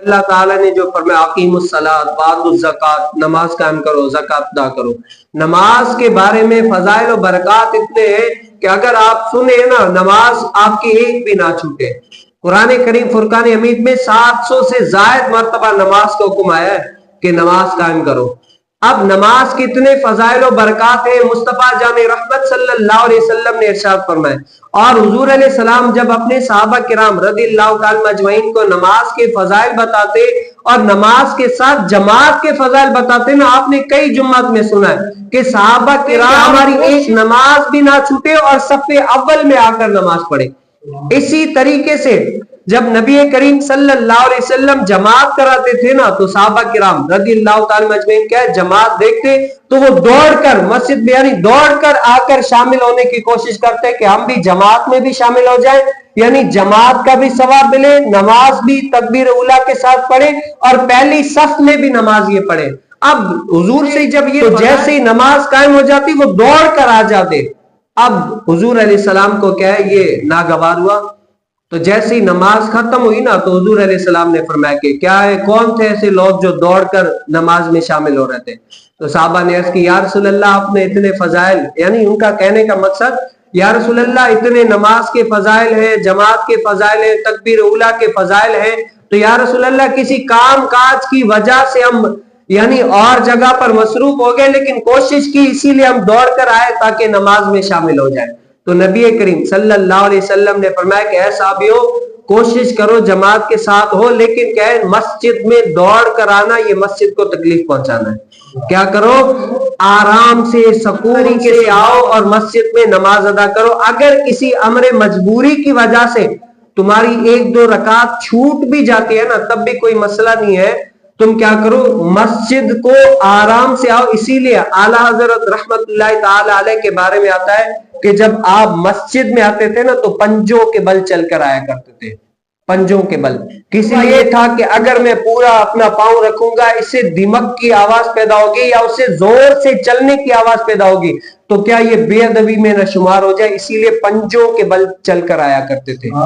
اللہ تعالیٰ نے جو فرمایا اقیمُ-الصلاۃ وآتُوا-الزکاۃ، نماز قائم کرو، زکات ادا کرو، نماز کے بارے میں فضائل و برکات اتنے ہیں کہ اگر آپ سنیں نا نماز آپ کی ایک بھی نہ چھوٹے۔ قرآن کریم فرقان حمید میں 700 سے زائد مرتبہ نماز کا حکم آیا ہے کہ نماز قائم کرو۔ اب نماز کے اتنے فضائل و برکات ہیں، مصطفیٰ جان رحمت صلی اللہ علیہ وسلم نے ارشاد فرمائے، اور حضور علیہ السلام جب اپنے صحابہ کرام رضی اللہ تعالی مجمعین کو نماز کے فضائل بتاتے اور نماز کے ساتھ جماعت کے فضائل بتاتے نا، آپ نے کئی جمعات میں سنا ہے کہ صحابہ کرام ہماری ایک نماز بھی نہ چھوٹے اور صف اول میں آ کر نماز پڑھے۔ اسی طریقے سے جب نبی کریم صلی اللہ علیہ وسلم جماعت کراتے تھے نا تو صحابہ کرام رضی اللہ تعالی مجمعین کیا جماعت دیکھتے تو وہ دوڑ کر مسجد میں یعنی دوڑ کر آ کر شامل ہونے کی کوشش کرتے کہ ہم بھی جماعت میں بھی شامل ہو جائیں، یعنی جماعت کا بھی ثواب ملے، نماز بھی تکبیر اولیٰ کے ساتھ پڑھے اور پہلی صف میں بھی نماز یہ پڑھے۔ اب حضور سے جب یہ جیسے ہی نماز قائم ہو جاتی وہ دوڑ کر آ جاتے۔ اب حضور علیہ السلام کو کیا ہے یہ ناگوار ہوا، تو جیسے ہی نماز ختم ہوئی نا تو حضور علیہ السلام نے فرمایا کہ کیا ہے کون تھے ایسے لوگ جو دوڑ کر نماز میں شامل ہو رہے تھے؟ تو صحابہ نے عرض کی یا رسول اللہ آپ نے اتنے فضائل، یعنی ان کا کہنے کا مقصد یا رسول اللہ اتنے نماز کے فضائل ہیں، جماعت کے فضائل ہیں، تکبیر اولیٰ کے فضائل ہیں، تو یا رسول اللہ کسی کام کاج کی وجہ سے ہم یعنی اور جگہ پر مصروف ہو گئے لیکن کوشش کی اسی لیے ہم دوڑ کر آئے تاکہ نماز میں شامل ہو جائے۔ تو نبی کریم صلی اللہ علیہ وسلم نے فرمایا کہ اے صحابیوں کوشش کرو جماعت کے ساتھ ہو، لیکن کیا ہے مسجد میں دوڑ کر آنا یہ مسجد کو تکلیف پہنچانا ہے۔ کیا کرو آرام سے سکون سے آؤ اور مسجد میں نماز ادا کرو۔ اگر کسی امر مجبوری کی وجہ سے تمہاری ایک دو رکعت چھوٹ بھی جاتی ہے نا تب بھی کوئی مسئلہ نہیں ہے، تم کیا کرو مسجد کو آرام سے آؤ۔ اسی لیے اعلیٰ حضرت رحمت اللہ تعالی علیہ کے بارے میں آتا ہے کہ جب آپ مسجد میں آتے تھے نا تو پنجوں کے بل چل کر آیا کرتے تھے، پنجوں کے بل۔ کسی لیے تھا کہ اگر میں پورا اپنا پاؤں رکھوں گا اس سے دمک کی آواز پیدا ہوگی یا اس سے زور سے چلنے کی آواز پیدا ہوگی تو کیا یہ بے ادبی میں نہ شمار ہو جائے، اسی لیے پنجوں کے بل چل کر آیا کرتے تھے۔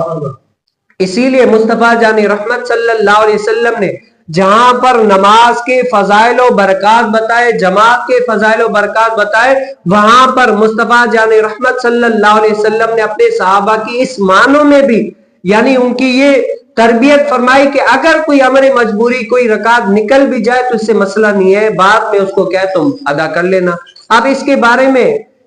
اسی لیے مصطفیٰ جان رحمت صلی اللہ علیہ وسلم نے جہاں پر نماز کے فضائل و برکات بتائے، جماعت کے فضائل و برکات بتائے، وہاں پر مصطفیٰ جان رحمت صلی اللہ علیہ وسلم نے اپنے صحابہ کی اس معنوں میں بھی یعنی ان کی یہ تربیت فرمائی کہ اگر کوئی امر مجبوری کوئی رکعت نکل بھی جائے تو اس سے مسئلہ نہیں ہے، بعد میں اس کو کیا تم ادا کر لینا۔ اب اس کے بارے میں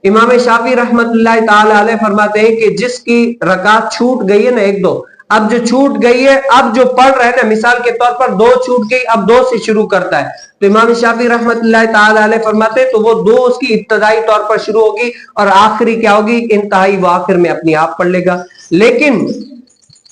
امام شافعی رحمت اللہ تعالی علیہ فرماتے ہیں کہ جس کی رکعت چھوٹ گئی ہے نا ایک دو، اب جو چھوٹ گئی ہے اب جو پڑھ رہے ہیں نا مثال کے طور پر دو چھوٹ گئی اب دو سے شروع کرتا ہے تو امام شافعی رحمت اللہ تعالی علیہ فرماتے ہیں تو وہ دو اس کی ابتدائی طور پر شروع ہوگی اور آخری کیا ہوگی انتہائی وہ آخر میں اپنی آپ پڑھ لے گا۔ لیکن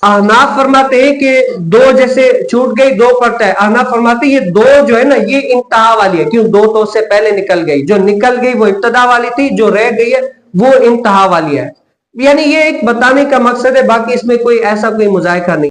احناف فرماتے ہیں کہ دو جیسے چھوٹ گئی دو پڑھتا ہے، احناف فرماتے ہیں یہ دو جو ہے نا یہ انتہا والی ہے، کیوں دو تو اس سے پہلے نکل گئی، جو نکل گئی وہ ابتدا والی تھی، جو رہ گئی ہے وہ انتہا والی ہے۔ یعنی یہ ایک بتانے کا مقصد ہے، باقی اس میں کوئی ایسا کوئی مذائقہ نہیں۔